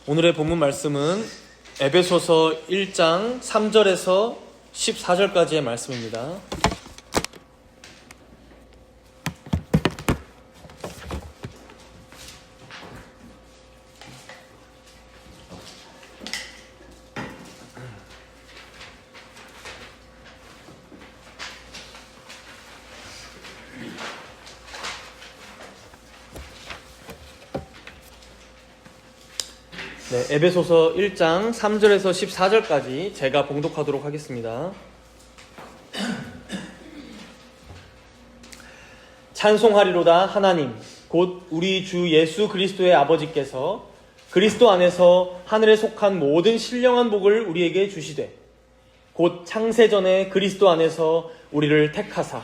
오늘의 본문 말씀은 에베소서 1장 3절에서 14절까지의 말씀입니다. 네, 에베소서 1장 3절에서 14절까지 제가 봉독하도록 하겠습니다. 찬송하리로다 하나님 곧 우리 주 예수 그리스도의 아버지께서 그리스도 안에서 하늘에 속한 모든 신령한 복을 우리에게 주시되 곧 창세전에 그리스도 안에서 우리를 택하사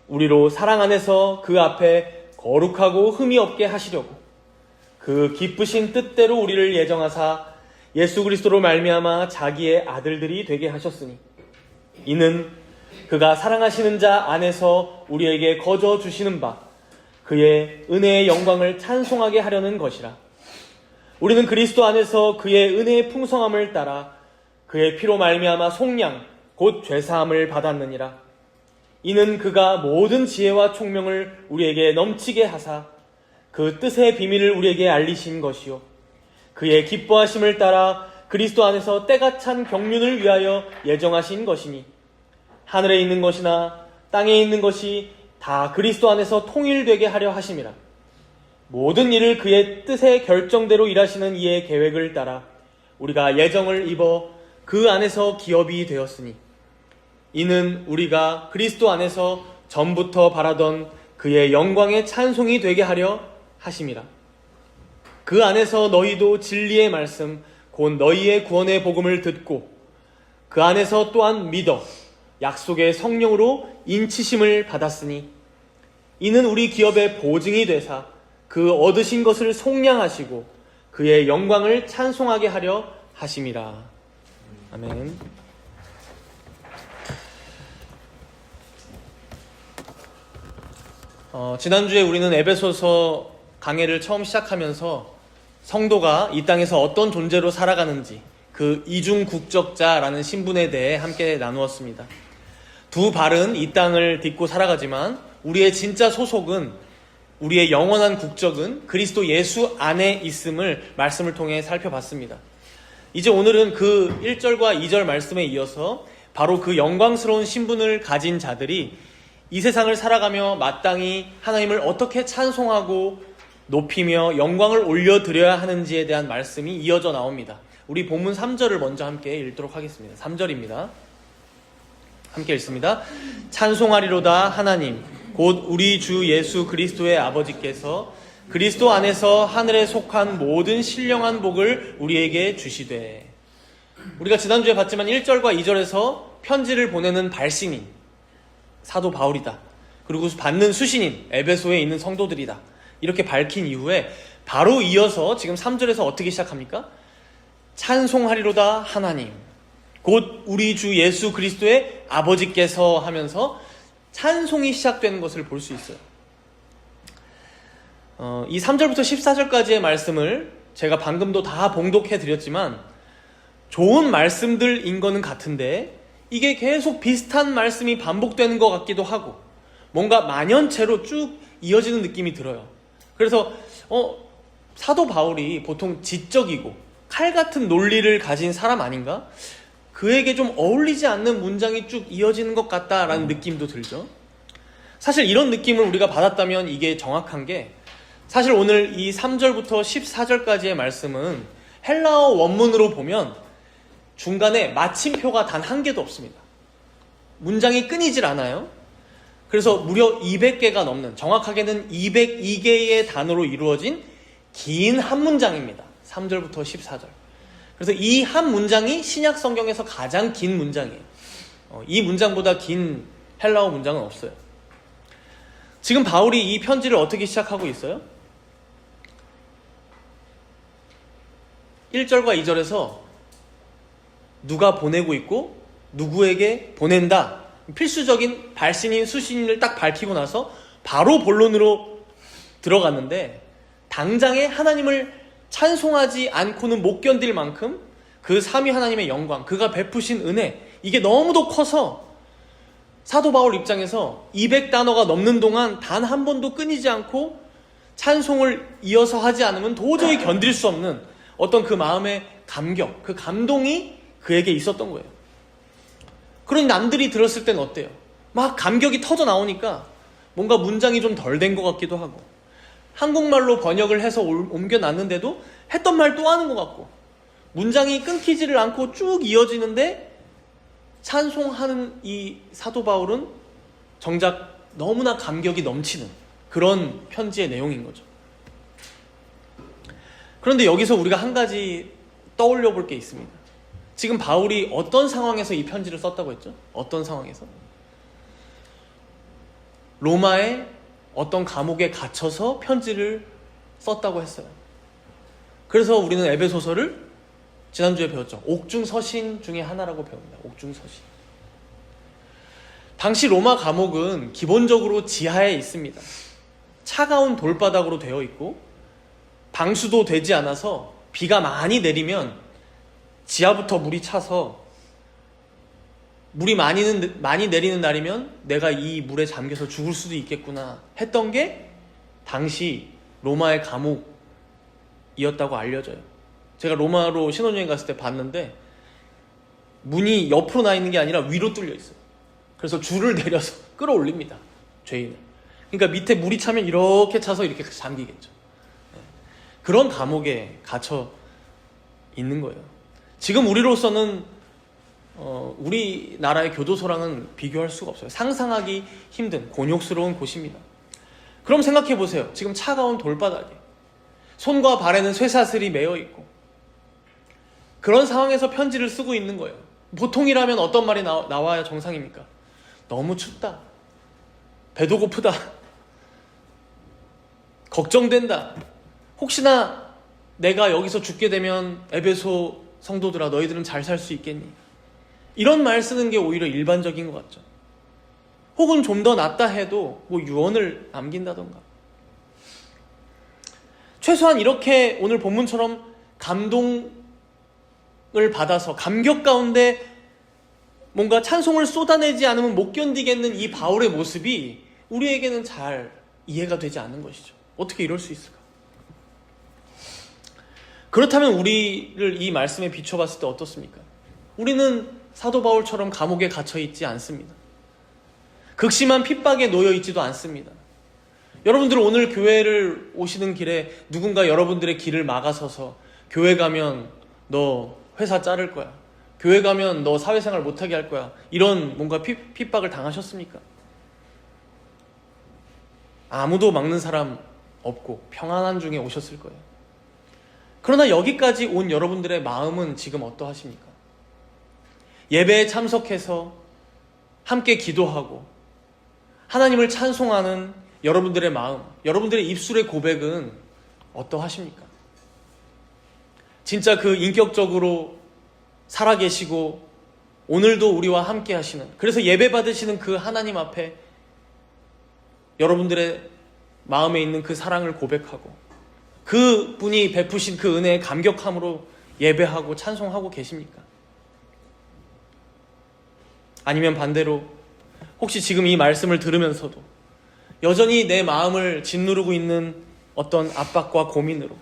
우리로 사랑 안에서 그 앞에 거룩하고 흠이 없게 하시려고 그 기쁘신 뜻대로 우리를 예정하사 예수 그리스도로 말미암아 자기의 아들들이 되게 하셨으니 이는 그가 사랑하시는 자 안에서 우리에게 거저 주시는 바 그의 은혜의 영광을 찬송하게 하려는 것이라. 우리는 그리스도 안에서 그의 은혜의 풍성함을 따라 그의 피로 말미암아 속량 곧 죄사함을 받았느니라. 이는 그가 모든 지혜와 총명을 우리에게 넘치게 하사 그 뜻의 비밀을 우리에게 알리신 것이요 그의 기뻐하심을 따라 그리스도 안에서 때가 찬 경륜을 위하여 예정하신 것이니 하늘에 있는 것이나 땅에 있는 것이 다 그리스도 안에서 통일되게 하려 하심이라. 모든 일을 그의 뜻의 결정대로 일하시는 이의 계획을 따라 우리가 예정을 입어 그 안에서 기업이 되었으니 이는 우리가 그리스도 안에서 전부터 바라던 그의 영광의 찬송이 되게 하려 하심이라. 그 안에서 너희도 진리의 말씀 곧 너희의 구원의 복음을 듣고 그 안에서 또한 믿어 약속의 성령으로 인치심을 받았으니 이는 우리 기업의 보증이 되사 그 얻으신 것을 속량하시고 그의 영광을 찬송하게 하려 하심이라. 아멘. 지난주에 우리는 에베소서 강해를 처음 시작하면서 성도가 이 땅에서 어떤 존재로 살아가는지 그 이중국적자라는 신분에 대해 함께 나누었습니다. 두 발은 이 땅을 딛고 살아가지만 우리의 진짜 소속은 우리의 영원한 국적은 그리스도 예수 안에 있음을 말씀을 통해 살펴봤습니다. 이제 오늘은 그 1절과 2절 말씀에 이어서 바로 그 영광스러운 신분을 가진 자들이 이 세상을 살아가며 마땅히 하나님을 어떻게 찬송하고 높이며 영광을 올려드려야 하는지에 대한 말씀이 이어져 나옵니다. 우리 본문 3절을 먼저 함께 읽도록 하겠습니다. 3절입니다. 함께 읽습니다. 찬송하리로다 하나님 곧 우리 주 예수 그리스도의 아버지께서 그리스도 안에서 하늘에 속한 모든 신령한 복을 우리에게 주시되. 우리가 지난주에 봤지만 1절과 2절에서 편지를 보내는 발신인 사도 바울이다. 그리고 받는 수신인 에베소에 있는 성도들이다. 이렇게 밝힌 이후에 바로 이어서 지금 3절에서 어떻게 시작합니까? 찬송하리로다 하나님 곧 우리 주 예수 그리스도의 아버지께서 하면서 찬송이 시작되는 것을 볼 수 있어요. 이 3절부터 14절까지의 말씀을 제가 방금도 다 봉독해 드렸지만 좋은 말씀들인 거는 같은데 이게 계속 비슷한 말씀이 반복되는 것 같기도 하고 뭔가 만연체로 쭉 이어지는 느낌이 들어요. 그래서 사도 바울이 보통 지적이고 칼 같은 논리를 가진 사람 아닌가? 그에게 좀 어울리지 않는 문장이 쭉 이어지는 것 같다라는 느낌도 들죠. 사실 이런 느낌을 우리가 받았다면 이게 정확한 게 사실 오늘 이 3절부터 14절까지의 말씀은 헬라어 원문으로 보면 중간에 마침표가 단 한 개도 없습니다. 문장이 끊이질 않아요. 그래서 무려 200개가 넘는, 정확하게는 202개의 단어로 이루어진 긴 한 문장입니다. 3절부터 14절. 그래서 이 한 문장이 신약 성경에서 가장 긴 문장이에요. 이 문장보다 긴 헬라어 문장은 없어요. 지금 바울이 이 편지를 어떻게 시작하고 있어요? 1절과 2절에서 누가 보내고 있고 누구에게 보낸다. 필수적인 발신인 수신인을 딱 밝히고 나서 바로 본론으로 들어갔는데 당장에 하나님을 찬송하지 않고는 못 견딜 만큼 그 삼위 하나님의 영광, 그가 베푸신 은혜, 이게 너무도 커서 사도 바울 입장에서 200단어가 넘는 동안 단 한 번도 끊이지 않고 찬송을 이어서 하지 않으면 도저히 견딜 수 없는 어떤 그 마음의 감격, 그 감동이 그에게 있었던 거예요. 그러니 남들이 들었을 땐 어때요? 막 감격이 터져 나오니까 뭔가 문장이 좀 덜 된 것 같기도 하고, 한국말로 번역을 해서 옮겨놨는데도 했던 말 또 하는 것 같고, 문장이 끊기지를 않고 쭉 이어지는데 찬송하는 이 사도 바울은 정작 너무나 감격이 넘치는 그런 편지의 내용인 거죠. 그런데 여기서 우리가 한 가지 떠올려 볼 게 있습니다. 지금 바울이 어떤 상황에서 이 편지를 썼다고 했죠? 어떤 상황에서? 로마의 어떤 감옥에 갇혀서 편지를 썼다고 했어요. 그래서 우리는 에베소서를 지난주에 배웠죠. 옥중서신 중에 하나라고 배웁니다. 옥중서신. 당시 로마 감옥은 기본적으로 지하에 있습니다. 차가운 돌바닥으로 되어 있고 방수도 되지 않아서 비가 많이 내리면 지하부터 물이 차서 물이 많이 내리는 날이면 내가 이 물에 잠겨서 죽을 수도 있겠구나 했던 게 당시 로마의 감옥이었다고 알려져요. 제가 로마로 신혼여행 갔을 때 봤는데 문이 옆으로 나 있는 게 아니라 위로 뚫려 있어요. 그래서 줄을 내려서 끌어올립니다. 죄인을. 그러니까 밑에 물이 차면 이렇게 차서 이렇게 잠기겠죠. 그런 감옥에 갇혀 있는 거예요. 지금 우리로서는 우리나라의 교도소랑은 비교할 수가 없어요. 상상하기 힘든 곤욕스러운 곳입니다. 그럼 생각해 보세요. 지금 차가운 돌바닥에 손과 발에는 쇠사슬이 매여 있고 그런 상황에서 편지를 쓰고 있는 거예요. 보통이라면 어떤 말이 나와야 정상입니까? 너무 춥다. 배도 고프다. 걱정된다. 혹시나 내가 여기서 죽게 되면 에베소 성도들아 너희들은 잘 살 수 있겠니? 이런 말 쓰는 게 오히려 일반적인 것 같죠. 혹은 좀 더 낫다 해도 뭐 유언을 남긴다던가. 최소한 이렇게 오늘 본문처럼 감동을 받아서 감격 가운데 뭔가 찬송을 쏟아내지 않으면 못 견디겠는 이 바울의 모습이 우리에게는 잘 이해가 되지 않는 것이죠. 어떻게 이럴 수 있을까? 그렇다면 우리를 이 말씀에 비춰봤을 때 어떻습니까? 우리는 사도 바울처럼 감옥에 갇혀 있지 않습니다. 극심한 핍박에 놓여 있지도 않습니다. 여러분들 오늘 교회를 오시는 길에 누군가 여러분들의 길을 막아서서 교회 가면 너 회사 자를 거야. 교회 가면 너 사회생활 못하게 할 거야. 이런 뭔가 핍박을 당하셨습니까? 아무도 막는 사람 없고 평안한 중에 오셨을 거예요. 그러나 여기까지 온 여러분들의 마음은 지금 어떠하십니까? 예배에 참석해서 함께 기도하고 하나님을 찬송하는 여러분들의 마음, 여러분들의 입술의 고백은 어떠하십니까? 진짜 그 인격적으로 살아계시고 오늘도 우리와 함께 하시는, 그래서 예배 받으시는 그 하나님 앞에 여러분들의 마음에 있는 그 사랑을 고백하고 그 분이 베푸신 그 은혜에 감격함으로 예배하고 찬송하고 계십니까? 아니면 반대로 혹시 지금 이 말씀을 들으면서도 여전히 내 마음을 짓누르고 있는 어떤 압박과 고민으로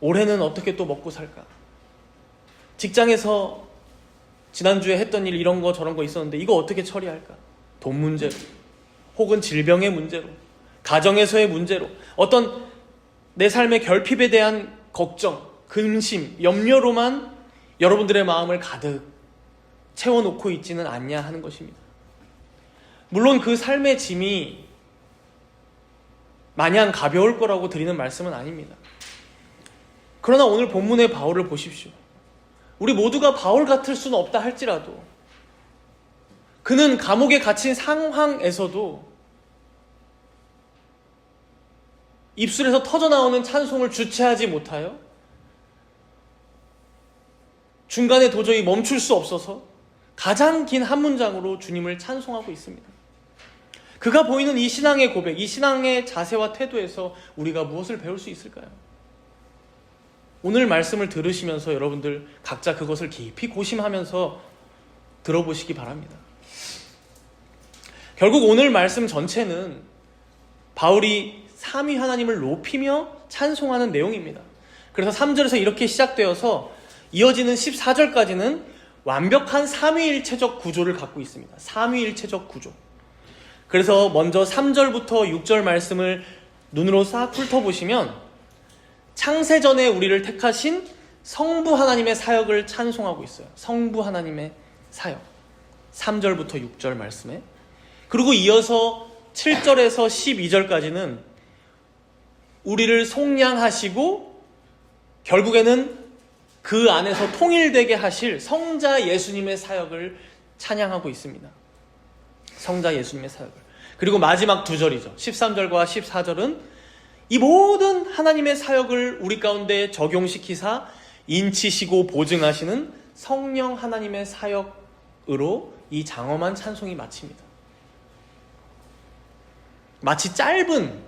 올해는 어떻게 또 먹고 살까? 직장에서 지난주에 했던 일 이런 거 저런 거 있었는데 이거 어떻게 처리할까? 돈 문제로 혹은 질병의 문제로 가정에서의 문제로 어떤 내 삶의 결핍에 대한 걱정, 근심, 염려로만 여러분들의 마음을 가득 채워놓고 있지는 않냐 하는 것입니다. 물론 그 삶의 짐이 마냥 가벼울 거라고 드리는 말씀은 아닙니다. 그러나 오늘 본문의 바울을 보십시오. 우리 모두가 바울 같을 수는 없다 할지라도 그는 감옥에 갇힌 상황에서도 입술에서 터져나오는 찬송을 주체하지 못하여 중간에 도저히 멈출 수 없어서 가장 긴 한 문장으로 주님을 찬송하고 있습니다. 그가 보이는 이 신앙의 고백, 이 신앙의 자세와 태도에서 우리가 무엇을 배울 수 있을까요? 오늘 말씀을 들으시면서 여러분들 각자 그것을 깊이 고심하면서 들어보시기 바랍니다. 결국 오늘 말씀 전체는 바울이 삼위 하나님을 높이며 찬송하는 내용입니다. 그래서 3절에서 이렇게 시작되어서 이어지는 14절까지는 완벽한 삼위일체적 구조를 갖고 있습니다. 삼위일체적 구조. 그래서 먼저 3절부터 6절 말씀을 눈으로 싹 훑어보시면 창세전에 우리를 택하신 성부 하나님의 사역을 찬송하고 있어요. 성부 하나님의 사역. 3절부터 6절 말씀에. 그리고 이어서 7절에서 12절까지는 우리를 속량하시고 결국에는 그 안에서 통일되게 하실 성자 예수님의 사역을 찬양하고 있습니다. 성자 예수님의 사역을. 그리고 마지막 2절이죠. 13절과 14절은 이 모든 하나님의 사역을 우리 가운데 적용시키사 인치시고 보증하시는 성령 하나님의 사역으로 이 장엄한 찬송이 마칩니다. 마치 짧은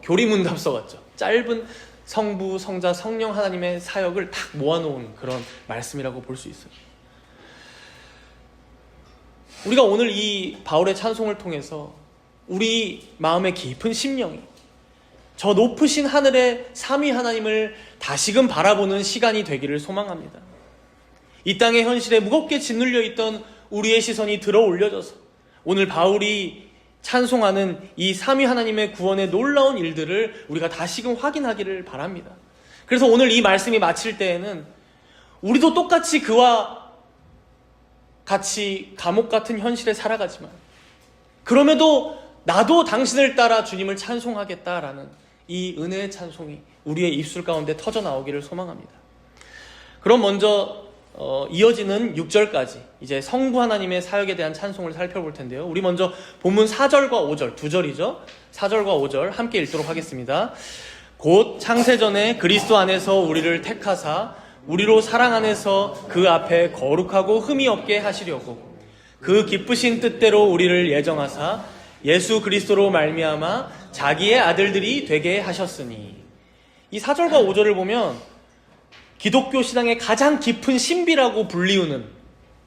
교리문답서 같죠. 짧은 성부, 성자, 성령 하나님의 사역을 딱 모아놓은 그런 말씀이라고 볼 수 있어요. 우리가 오늘 이 바울의 찬송을 통해서 우리 마음의 깊은 심령이 저 높으신 하늘의 삼위 하나님을 다시금 바라보는 시간이 되기를 소망합니다. 이 땅의 현실에 무겁게 짓눌려 있던 우리의 시선이 들어 올려져서 오늘 바울이 찬송하는 이 삼위 하나님의 구원의 놀라운 일들을 우리가 다시금 확인하기를 바랍니다. 그래서 오늘 이 말씀이 마칠 때에는 우리도 똑같이 그와 같이 감옥 같은 현실에 살아가지만 그럼에도 나도 당신을 따라 주님을 찬송하겠다라는 이 은혜의 찬송이 우리의 입술 가운데 터져 나오기를 소망합니다. 그럼 먼저 이어지는 6절까지 이제 성부 하나님의 사역에 대한 찬송을 살펴볼 텐데요. 우리 먼저 본문 4절과 5절, 2절이죠. 4절과 5절 함께 읽도록 하겠습니다. 곧 창세전에 그리스도 안에서 우리를 택하사 우리로 사랑 안에서 그 앞에 거룩하고 흠이 없게 하시려고 그 기쁘신 뜻대로 우리를 예정하사 예수 그리스도로 말미암아 자기의 아들들이 되게 하셨으니. 이 4절과 5절을 보면 기독교 신앙의 가장 깊은 신비라고 불리우는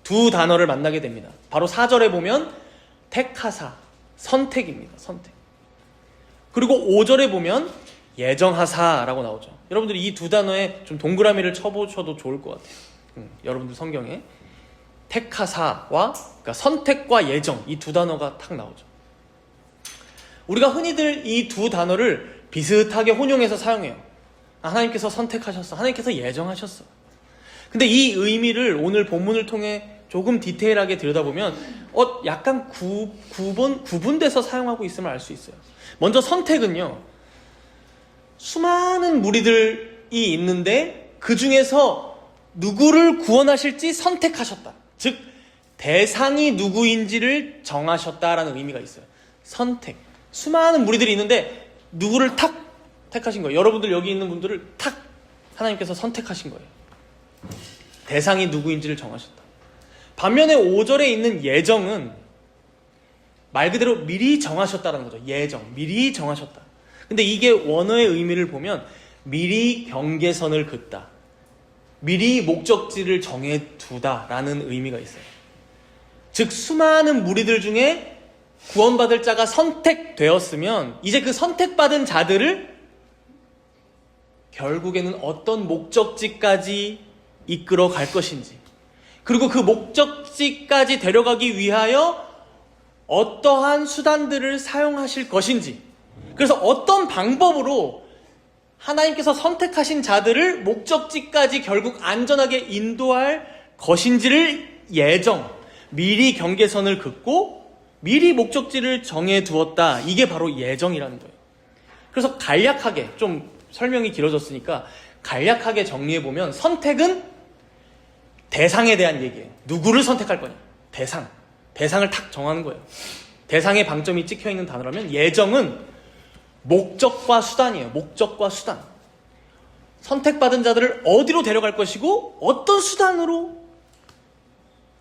두 단어를 만나게 됩니다. 바로 4절에 보면 택하사, 선택입니다. 선택. 그리고 5절에 보면 예정하사라고 나오죠. 여러분들이 이 두 단어에 좀 동그라미를 쳐보셔도 좋을 것 같아요. 여러분들 성경에 택하사와 그러니까 선택과 예정 이 두 단어가 탁 나오죠. 우리가 흔히들 이 두 단어를 비슷하게 혼용해서 사용해요. 하나님께서 선택하셨어. 하나님께서 예정하셨어. 근데 이 의미를 오늘 본문을 통해 조금 디테일하게 들여다보면 약간 구분돼서 사용하고 있음을 알 수 있어요. 먼저 선택은요. 수많은 무리들이 있는데 그 중에서 누구를 구원하실지 선택하셨다. 즉 대상이 누구인지를 정하셨다라는 의미가 있어요. 선택. 수많은 무리들이 있는데 누구를 탁 택하신 거예요. 여러분들 여기 있는 분들을 탁 하나님께서 선택하신 거예요. 대상이 누구인지를 정하셨다. 반면에 5절에 있는 예정은 말 그대로 미리 정하셨다는 거죠. 예정, 미리 정하셨다. 근데 이게 원어의 의미를 보면 미리 경계선을 긋다, 미리 목적지를 정해두다라는 의미가 있어요. 즉 수많은 무리들 중에 구원받을 자가 선택되었으면 이제 그 선택받은 자들을 결국에는 어떤 목적지까지 이끌어 갈 것인지, 그리고 그 목적지까지 데려가기 위하여 어떠한 수단들을 사용하실 것인지, 그래서 어떤 방법으로 하나님께서 선택하신 자들을 목적지까지 결국 안전하게 인도할 것인지를 예정, 미리 경계선을 긋고 미리 목적지를 정해두었다. 이게 바로 예정이라는 거예요. 그래서 간략하게, 좀 설명이 길어졌으니까 간략하게 정리해보면 선택은 대상에 대한 얘기예요. 누구를 선택할 거냐. 대상을 탁 정하는 거예요. 대상의 방점이 찍혀있는 단어라면 예정은 목적과 수단이에요. 목적과 수단. 선택받은 자들을 어디로 데려갈 것이고 어떤 수단으로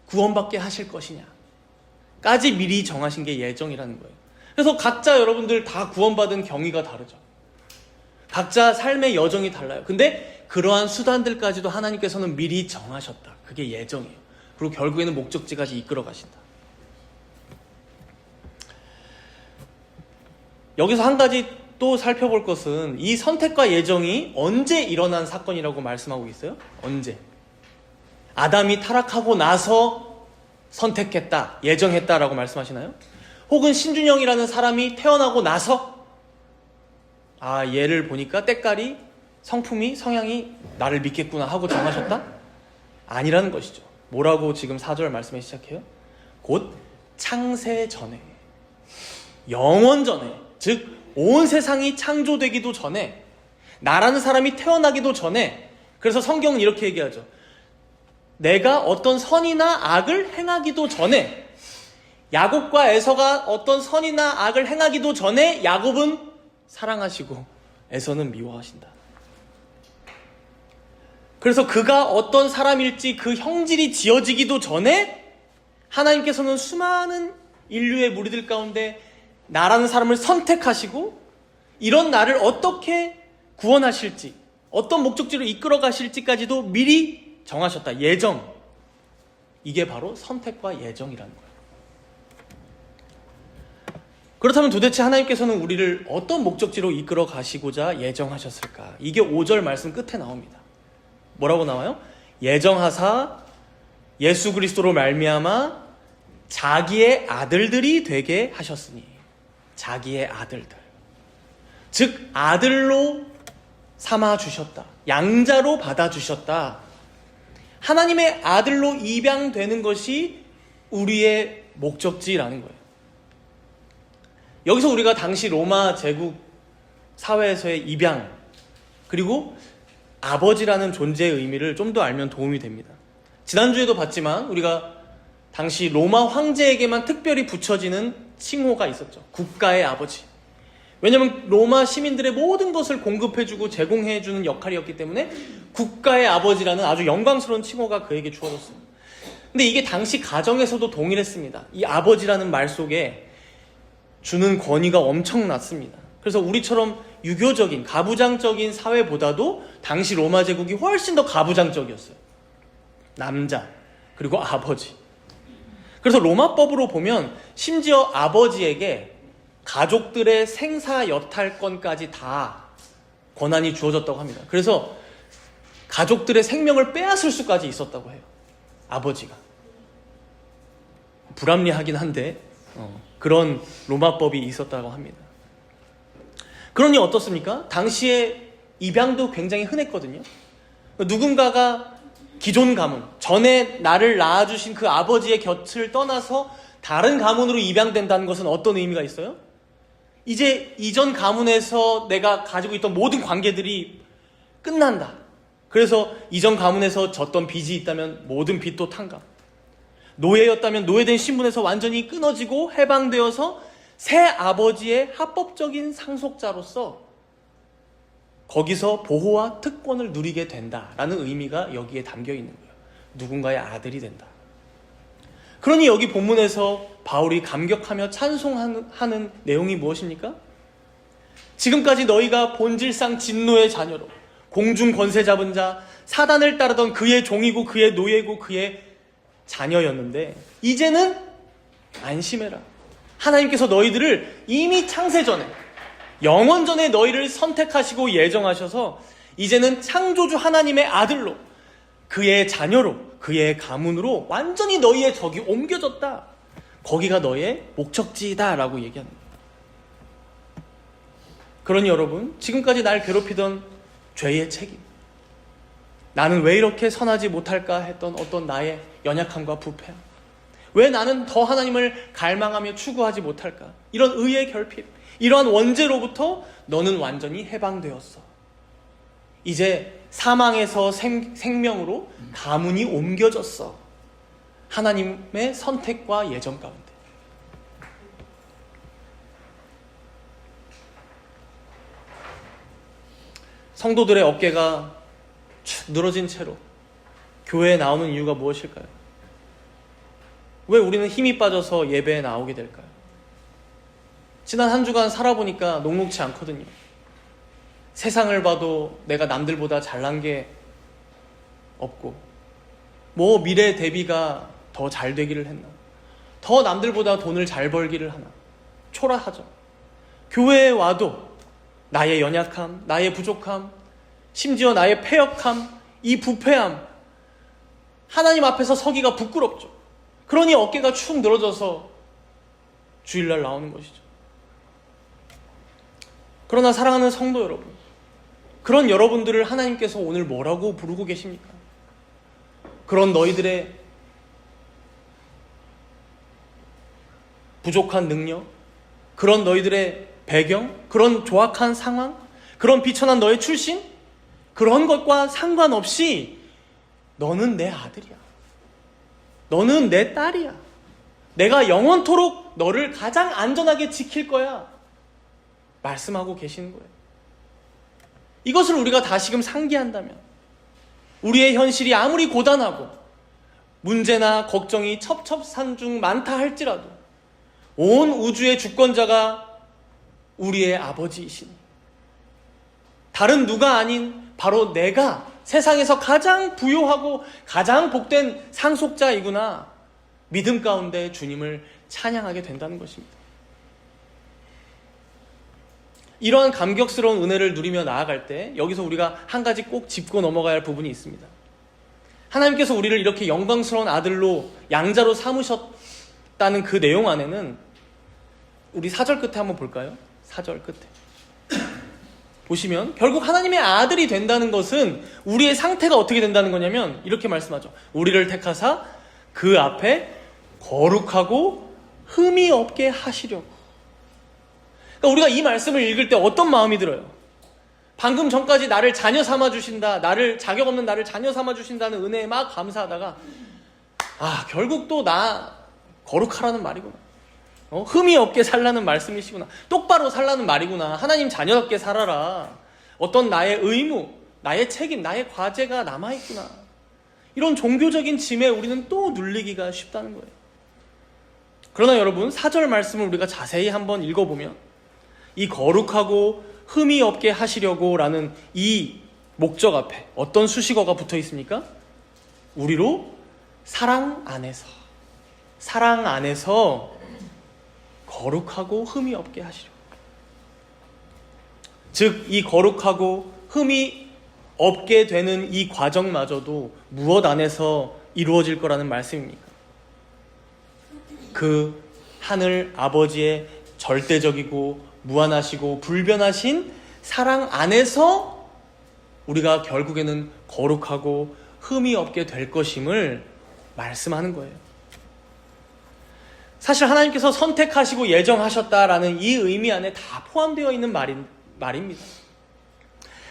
구원받게 하실 것이냐 까지 미리 정하신 게 예정이라는 거예요. 그래서 각자 여러분들 다 구원받은 경위가 다르죠. 각자 삶의 여정이 달라요. 근데 그러한 수단들까지도 하나님께서는 미리 정하셨다. 그게 예정이에요. 그리고 결국에는 목적지까지 이끌어 가신다. 여기서 한 가지 또 살펴볼 것은 이 선택과 예정이 언제 일어난 사건이라고 말씀하고 있어요? 언제? 아담이 타락하고 나서 선택했다, 예정했다라고 말씀하시나요? 혹은 신준영이라는 사람이 태어나고 나서 얘를 보니까 때깔이, 성품이, 성향이 나를 믿겠구나 하고 정하셨다? 아니라는 것이죠. 뭐라고 지금 4절 말씀에 시작해요? 곧 창세 전에, 영원 전에, 즉 온 세상이 창조되기도 전에, 나라는 사람이 태어나기도 전에. 그래서 성경은 이렇게 얘기하죠. 내가 어떤 선이나 악을 행하기도 전에, 야곱과 에서가 어떤 선이나 악을 행하기도 전에 야곱은 사랑하시고 에서는 미워하신다. 그래서 그가 어떤 사람일지 그 형질이 지어지기도 전에 하나님께서는 수많은 인류의 무리들 가운데 나라는 사람을 선택하시고 이런 나를 어떻게 구원하실지, 어떤 목적지로 이끌어 가실지까지도 미리 정하셨다. 예정. 이게 바로 선택과 예정이라는 거예요. 그렇다면 도대체 하나님께서는 우리를 어떤 목적지로 이끌어 가시고자 예정하셨을까? 이게 5절 말씀 끝에 나옵니다. 뭐라고 나와요? 예정하사 예수 그리스도로 말미암아 자기의 아들들이 되게 하셨으니. 자기의 아들들, 즉 아들로 삼아주셨다, 양자로 받아주셨다. 하나님의 아들로 입양되는 것이 우리의 목적지라는 거예요. 여기서 우리가 당시 로마 제국 사회에서의 입양, 그리고 아버지라는 존재의 의미를 좀 더 알면 도움이 됩니다. 지난주에도 봤지만 우리가 당시 로마 황제에게만 특별히 붙여지는 칭호가 있었죠. 국가의 아버지. 왜냐하면 로마 시민들의 모든 것을 공급해주고 제공해주는 역할이었기 때문에 국가의 아버지라는 아주 영광스러운 칭호가 그에게 주어졌어요. 근데 이게 당시 가정에서도 동일했습니다. 이 아버지라는 말 속에 주는 권위가 엄청났습니다. 그래서 우리처럼 유교적인, 가부장적인 사회보다도 당시 로마 제국이 훨씬 더 가부장적이었어요. 남자, 그리고 아버지. 그래서 로마법으로 보면 심지어 아버지에게 가족들의 생사 여탈권까지 다 권한이 주어졌다고 합니다. 그래서 가족들의 생명을 빼앗을 수까지 있었다고 해요. 아버지가. 불합리하긴 한데 그런 로마법이 있었다고 합니다. 그러니 어떻습니까? 당시에 입양도 굉장히 흔했거든요. 누군가가 기존 가문, 전에 나를 낳아주신 그 아버지의 곁을 떠나서 다른 가문으로 입양된다는 것은 어떤 의미가 있어요? 이제 이전 가문에서 내가 가지고 있던 모든 관계들이 끝난다. 그래서 이전 가문에서 졌던 빚이 있다면 모든 빚도 탕감. 노예였다면 노예된 신분에서 완전히 끊어지고 해방되어서 새 아버지의 합법적인 상속자로서 거기서 보호와 특권을 누리게 된다라는 의미가 여기에 담겨 있는 거예요. 누군가의 아들이 된다. 그러니 여기 본문에서 바울이 감격하며 찬송하는 내용이 무엇입니까? 지금까지 너희가 본질상 진노의 자녀로 공중 권세 잡은 자 사단을 따르던 그의 종이고 그의 노예고 그의 자녀였는데 이제는 안심해라. 하나님께서 너희들을 이미 창세 전에, 영원 전에 너희를 선택하시고 예정하셔서 이제는 창조주 하나님의 아들로, 그의 자녀로, 그의 가문으로 완전히 너희의 적이 옮겨졌다. 거기가 너의 목적지다 라고 얘기합니다. 그러니 여러분, 지금까지 날 괴롭히던 죄의 책임, 나는 왜 이렇게 선하지 못할까 했던 어떤 나의 연약함과 부패함, 왜 나는 더 하나님을 갈망하며 추구하지 못할까, 이런 의의 결핍, 이러한 원죄로부터 너는 완전히 해방되었어. 이제 사망에서 생명으로 가문이 옮겨졌어. 하나님의 선택과 예정 가운데. 성도들의 어깨가 축 늘어진 채로 교회에 나오는 이유가 무엇일까요? 왜 우리는 힘이 빠져서 예배에 나오게 될까요? 지난 한 주간 살아보니까 녹록치 않거든요. 세상을 봐도 내가 남들보다 잘난 게 없고, 뭐 미래 대비가 더 잘 되기를 했나, 더 남들보다 돈을 잘 벌기를 하나, 초라하죠. 교회에 와도 나의 연약함, 나의 부족함, 심지어 나의 패역함, 이 부패함, 하나님 앞에서 서기가 부끄럽죠. 그러니 어깨가 축 늘어져서 주일날 나오는 것이죠. 그러나 사랑하는 성도 여러분, 그런 여러분들을 하나님께서 오늘 뭐라고 부르고 계십니까? 그런 너희들의 부족한 능력, 그런 너희들의 배경, 그런 조악한 상황, 그런 비천한 너의 출신, 그런 것과 상관없이 너는 내 아들이야. 너는 내 딸이야. 내가 영원토록 너를 가장 안전하게 지킬 거야. 말씀하고 계시는 거예요. 이것을 우리가 다시금 상기한다면, 우리의 현실이 아무리 고단하고 문제나 걱정이 첩첩산중 많다 할지라도 온 우주의 주권자가 우리의 아버지이시니, 다른 누가 아닌 바로 내가 세상에서 가장 부요하고 가장 복된 상속자이구나, 믿음 가운데 주님을 찬양하게 된다는 것입니다. 이러한 감격스러운 은혜를 누리며 나아갈 때 여기서 우리가 한 가지 꼭 짚고 넘어가야 할 부분이 있습니다. 하나님께서 우리를 이렇게 영광스러운 아들로, 양자로 삼으셨다는 그 내용 안에는, 우리 4절 끝에 한번 볼까요? 4절 끝에 보시면 결국 하나님의 아들이 된다는 것은 우리의 상태가 어떻게 된다는 거냐면 이렇게 말씀하죠. 우리를 택하사 그 앞에 거룩하고 흠이 없게 하시려고. 그러니까 우리가 이 말씀을 읽을 때 어떤 마음이 들어요? 방금 전까지 나를 자녀 삼아주신다, 자격 없는 나를 자녀 삼아주신다는 은혜에 막 감사하다가, 결국 또 나 거룩하라는 말이구나, 흠이 없게 살라는 말씀이시구나, 똑바로 살라는 말이구나, 하나님 자녀답게 살아라, 어떤 나의 의무, 나의 책임, 나의 과제가 남아있구나, 이런 종교적인 짐에 우리는 또 눌리기가 쉽다는 거예요. 그러나 여러분, 4절 말씀을 우리가 자세히 한번 읽어보면 이 거룩하고 흠이 없게 하시려고 라는 이 목적 앞에 어떤 수식어가 붙어 있습니까? 우리로 사랑 안에서 거룩하고 흠이 없게 하시려고. 즉, 이 거룩하고 흠이 없게 되는 이 과정마저도 무엇 안에서 이루어질 거라는 말씀입니까? 그 하늘 아버지의 절대적이고 무한하시고 불변하신 사랑 안에서 우리가 결국에는 거룩하고 흠이 없게 될 것임을 말씀하는 거예요. 사실 하나님께서 선택하시고 예정하셨다라는 이 의미 안에 다 포함되어 있는 말입니다.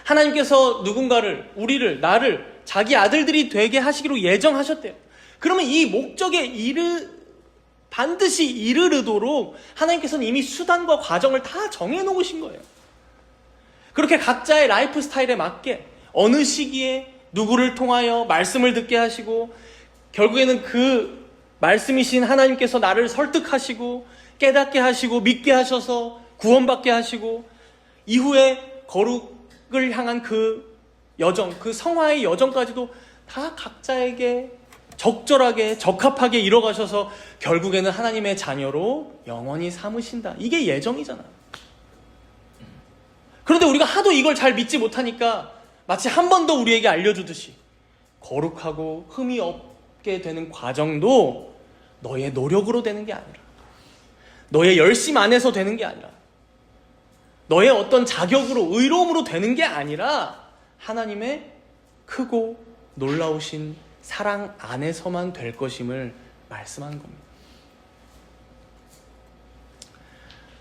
하나님께서 누군가를, 우리를, 나를 자기 아들들이 되게 하시기로 예정하셨대요. 그러면 이 목적에 반드시 이르도록 하나님께서는 이미 수단과 과정을 다 정해놓으신 거예요. 그렇게 각자의 라이프 스타일에 맞게 어느 시기에 누구를 통하여 말씀을 듣게 하시고, 결국에는 그 말씀이신 하나님께서 나를 설득하시고 깨닫게 하시고 믿게 하셔서 구원받게 하시고, 이후에 거룩을 향한 그 여정, 그 성화의 여정까지도 다 각자에게 적절하게 적합하게 이뤄가셔서 결국에는 하나님의 자녀로 영원히 삼으신다. 이게 예정이잖아요. 그런데 우리가 하도 이걸 잘 믿지 못하니까 마치 한 번 더 우리에게 알려주듯이 거룩하고 흠이 없게 되는 과정도 너의 노력으로 되는 게 아니라, 너의 열심 안에서 되는 게 아니라, 너의 어떤 자격으로, 의로움으로 되는 게 아니라 하나님의 크고 놀라우신 사랑 안에서만 될 것임을 말씀하는 겁니다.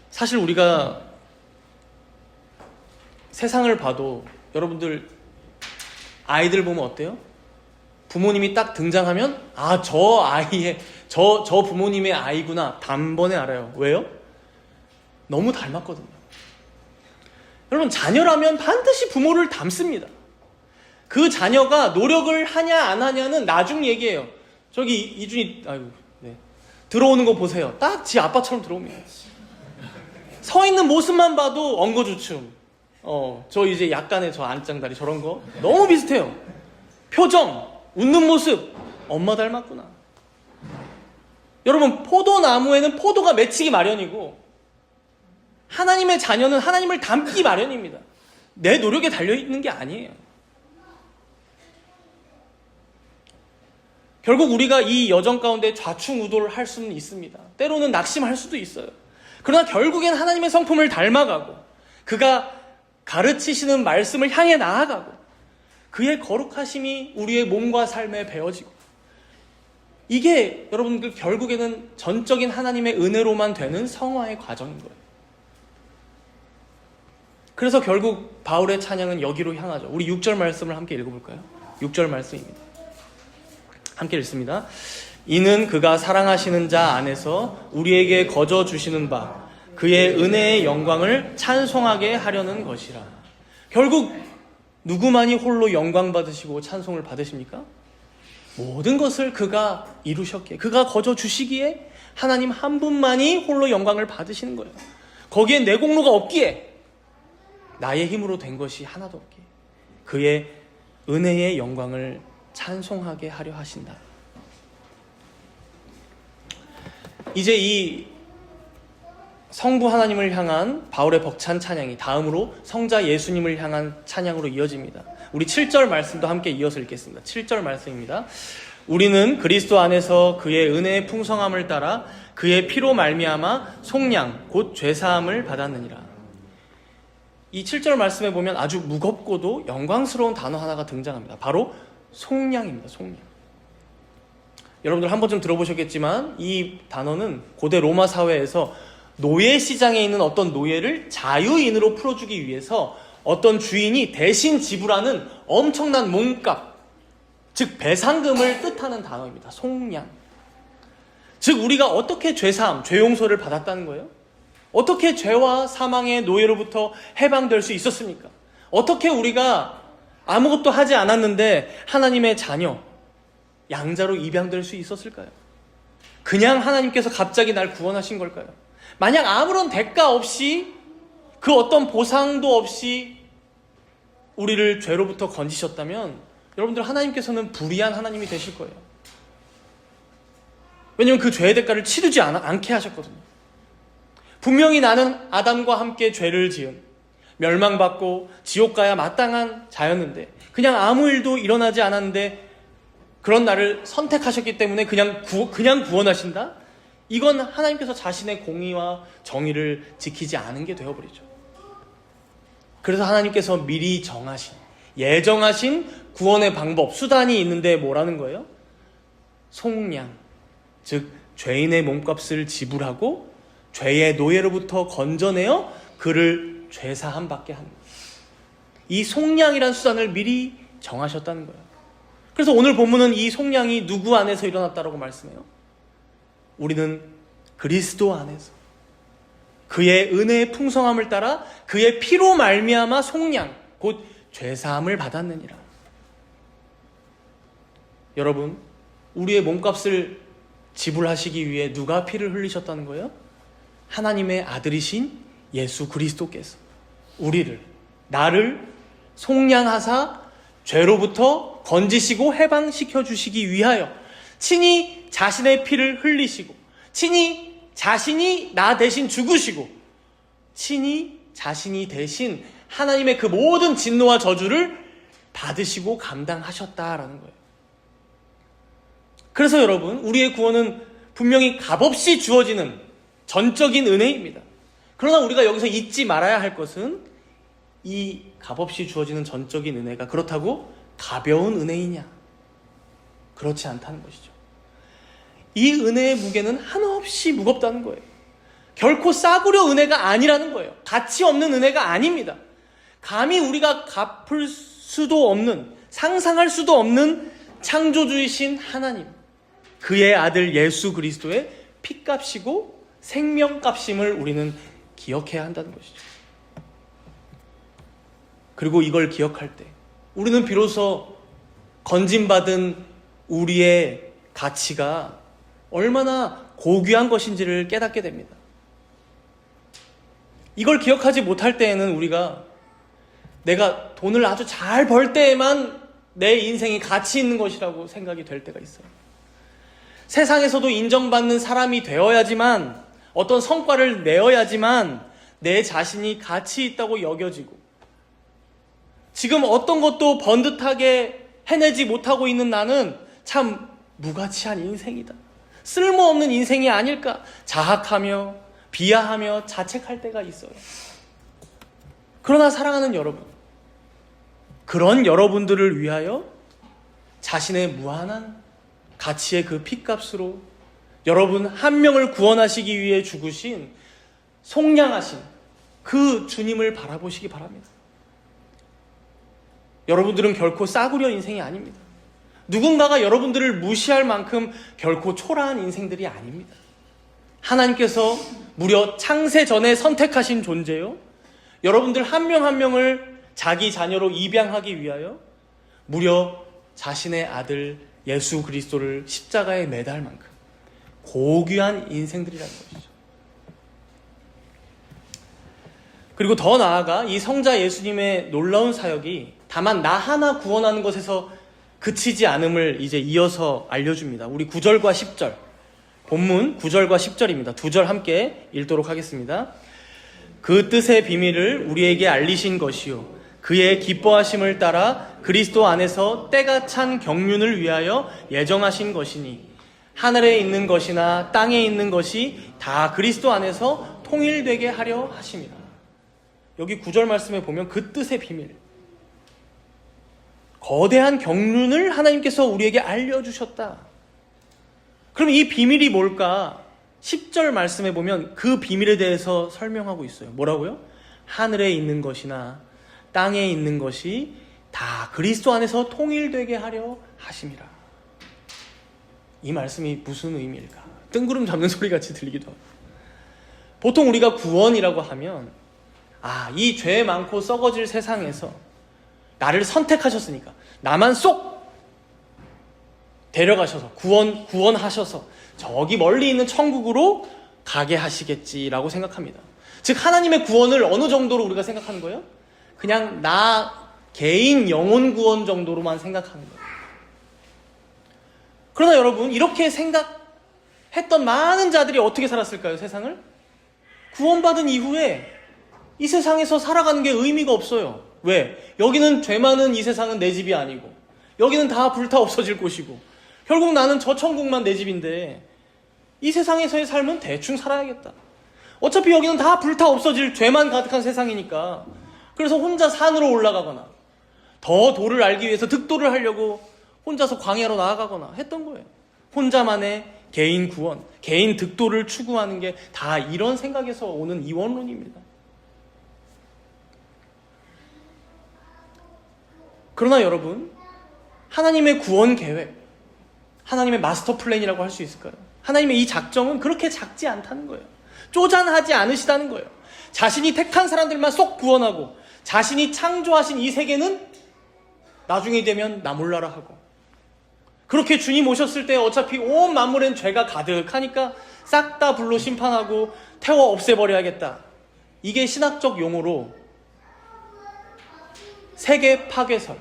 사실 우리가 세상을 봐도, 여러분들 아이들 보면 어때요? 부모님이 딱 등장하면 저 부모님의 아이구나 단번에 알아요. 왜요? 너무 닮았거든요. 여러분, 자녀라면 반드시 부모를 닮습니다. 그 자녀가 노력을 하냐 안 하냐는 나중 얘기예요. 저기 이준이 들어오는 거 보세요. 딱 지 아빠처럼 들어옵니다. 서 있는 모습만 봐도 엉거주춤, 저 이제 약간의 저 안짱다리 저런 거 너무 비슷해요. 표정, 웃는 모습, 엄마 닮았구나. 여러분, 포도나무에는 포도가 맺히기 마련이고 하나님의 자녀는 하나님을 닮기 마련입니다. 내 노력에 달려있는 게 아니에요. 결국 우리가 이 여정 가운데 좌충우돌을 할 수는 있습니다. 때로는 낙심할 수도 있어요. 그러나 결국엔 하나님의 성품을 닮아가고 그가 가르치시는 말씀을 향해 나아가고 그의 거룩하심이 우리의 몸과 삶에 배어지고 이게 여러분들 결국에는 전적인 하나님의 은혜로만 되는 성화의 과정인 거예요. 그래서 결국 바울의 찬양은 여기로 향하죠. 우리 6절 말씀을 함께 읽어볼까요? 6절 말씀입니다. 함께 읽습니다. 이는 그가 사랑하시는 자 안에서 우리에게 거저 주시는 바 그의 은혜의 영광을 찬송하게 하려는 것이라. 결국 누구만이 홀로 영광 받으시고 찬송을 받으십니까? 모든 것을 그가 이루셨기에, 그가 거저 주시기에 하나님 한 분만이 홀로 영광을 받으시는 거예요. 거기에 내 공로가 없기에, 나의 힘으로 된 것이 하나도 없기에 그의 은혜의 영광을 찬송하게 하려 하신다. 이제 이 성부 하나님을 향한 바울의 벅찬 찬양이 다음으로 성자 예수님을 향한 찬양으로 이어집니다. 우리 7절 말씀도 함께 이어서 읽겠습니다. 7절 말씀입니다. 우리는 그리스도 안에서 그의 은혜의 풍성함을 따라 그의 피로 말미암아 속량 곧 죄사함을 받았느니라. 이 7절 말씀에 보면 아주 무겁고도 영광스러운 단어 하나가 등장합니다. 바로 속량입니다. 속량. 여러분들 한 번쯤 들어보셨겠지만 이 단어는 고대 로마 사회에서 노예 시장에 있는 어떤 노예를 자유인으로 풀어주기 위해서 어떤 주인이 대신 지불하는 엄청난 몸값, 즉 배상금을 뜻하는 단어입니다. 속량. 즉 우리가 어떻게 죄사함, 죄용서를 받았다는 거예요? 어떻게 죄와 사망의 노예로부터 해방될 수 있었습니까? 어떻게 우리가 아무것도 하지 않았는데 하나님의 자녀, 양자로 입양될 수 있었을까요? 그냥 하나님께서 갑자기 날 구원하신 걸까요? 만약 아무런 대가 없이 그 어떤 보상도 없이 우리를 죄로부터 건지셨다면 여러분들 하나님께서는 불의한 하나님이 되실 거예요. 왜냐하면 그 죄의 대가를 치르지 않게 하셨거든요. 분명히 나는 아담과 함께 죄를 지은 멸망받고 지옥 가야 마땅한 자였는데 그냥 아무 일도 일어나지 않았는데 그런 나를 선택하셨기 때문에 그냥 구원하신다? 이건 하나님께서 자신의 공의와 정의를 지키지 않은 게 되어버리죠. 그래서 하나님께서 미리 정하신, 예정하신 구원의 방법, 수단이 있는데 뭐라는 거예요? 속량, 즉 죄인의 몸값을 지불하고 죄의 노예로부터 건져내어 그를 죄사함 받게 하는 거예요. 이 속량이란 수단을 미리 정하셨다는 거예요. 그래서 오늘 본문은 이 속량이 누구 안에서 일어났다고 말씀해요? 우리는 그리스도 안에서 그의 은혜의 풍성함을 따라 그의 피로 말미암아 속량 곧 죄사함을 받았느니라. 여러분, 우리의 몸값을 지불하시기 위해 누가 피를 흘리셨다는 거예요? 하나님의 아들이신 예수 그리스도께서 우리를, 나를 속량하사 죄로부터 건지시고 해방시켜 주시기 위하여 친히 자신의 피를 흘리시고 친히 자신이 나 대신 죽으시고 친히 자신이 대신 하나님의 그 모든 진노와 저주를 받으시고 감당하셨다라는 거예요. 그래서 여러분, 우리의 구원은 분명히 값없이 주어지는 전적인 은혜입니다. 그러나 우리가 여기서 잊지 말아야 할 것은 이 값없이 주어지는 전적인 은혜가 그렇다고 가벼운 은혜이냐? 그렇지 않다는 것이죠. 이 은혜의 무게는 한없이 무겁다는 거예요. 결코 싸구려 은혜가 아니라는 거예요. 가치 없는 은혜가 아닙니다. 감히 우리가 갚을 수도 없는, 상상할 수도 없는 창조주이신 하나님, 그의 아들 예수 그리스도의 피값이고 생명값임을 우리는 기억해야 한다는 것이죠. 그리고 이걸 기억할 때 우리는 비로소 건짐받은 우리의 가치가 얼마나 고귀한 것인지를 깨닫게 됩니다. 이걸 기억하지 못할 때에는 우리가 내가 돈을 아주 잘 벌 때에만 내 인생이 가치 있는 것이라고 생각이 될 때가 있어요. 세상에서도 인정받는 사람이 되어야지만, 어떤 성과를 내어야지만 내 자신이 가치 있다고 여겨지고, 지금 어떤 것도 번듯하게 해내지 못하고 있는 나는 참 무가치한 인생이다, 쓸모없는 인생이 아닐까 자학하며 비하하며 자책할 때가 있어요. 그러나 사랑하는 여러분, 그런 여러분들을 위하여 자신의 무한한 가치의 그 핏값으로 여러분 한 명을 구원하시기 위해 죽으신, 속량하신 그 주님을 바라보시기 바랍니다. 여러분들은 결코 싸구려 인생이 아닙니다. 누군가가 여러분들을 무시할 만큼 결코 초라한 인생들이 아닙니다. 하나님께서 무려 창세 전에 선택하신 존재요, 여러분들 한 명 한 명을 자기 자녀로 입양하기 위하여 무려 자신의 아들 예수 그리스도를 십자가에 매달 만큼 고귀한 인생들이라는 것이죠. 그리고 더 나아가 이 성자 예수님의 놀라운 사역이 다만 나 하나 구원하는 것에서 그치지 않음을 이제 이어서 알려줍니다. 우리 9절과 10절, 본문 9절과 10절입니다. 두 절 함께 읽도록 하겠습니다. 그 뜻의 비밀을 우리에게 알리신 것이요, 그의 기뻐하심을 따라 그리스도 안에서 때가 찬 경륜을 위하여 예정하신 것이니, 하늘에 있는 것이나 땅에 있는 것이 다 그리스도 안에서 통일되게 하려 하심이라. 여기 9절 말씀에 보면 그 뜻의 비밀, 거대한 경륜을 하나님께서 우리에게 알려주셨다. 그럼 이 비밀이 뭘까? 10절 말씀에 보면 그 비밀에 대해서 설명하고 있어요. 뭐라고요? 하늘에 있는 것이나 땅에 있는 것이 다 그리스도 안에서 통일되게 하려 하심이라. 이 말씀이 무슨 의미일까? 뜬구름 잡는 소리 같이 들리기도 하고. 보통 우리가 구원이라고 하면, 이 죄 많고 썩어질 세상에서 나를 선택하셨으니까 나만 쏙 데려가셔서 구원하셔서 저기 멀리 있는 천국으로 가게 하시겠지라고 생각합니다. 즉 하나님의 구원을 어느 정도로 우리가 생각하는 거예요? 그냥 나 개인 영혼 구원 정도로만 생각하는 거예요. 그러나 여러분, 이렇게 생각했던 많은 자들이 어떻게 살았을까요? 세상을 구원받은 이후에 이 세상에서 살아가는 게 의미가 없어요. 왜? 여기는 죄 많은 이 세상은 내 집이 아니고, 여기는 다 불타 없어질 곳이고, 결국 나는 저 천국만 내 집인데 이 세상에서의 삶은 대충 살아야겠다. 어차피 여기는 다 불타 없어질 죄만 가득한 세상이니까. 그래서 혼자 산으로 올라가거나 더 도를 알기 위해서 득도를 하려고 혼자서 광야로 나아가거나 했던 거예요. 혼자만의 개인 구원, 개인 득도를 추구하는 게 다 이런 생각에서 오는 이원론입니다. 그러나 여러분, 하나님의 구원 계획, 하나님의 마스터 플랜이라고 할 수 있을까요? 하나님의 이 작정은 그렇게 작지 않다는 거예요. 쪼잔하지 않으시다는 거예요. 자신이 택한 사람들만 쏙 구원하고, 자신이 창조하신 이 세계는 나중이 되면 나 몰라라 하고, 그렇게 주님 오셨을 때 어차피 온 만물엔 죄가 가득하니까 싹 다 불로 심판하고 태워 없애버려야겠다. 이게 신학적 용어로 세계 파괴설,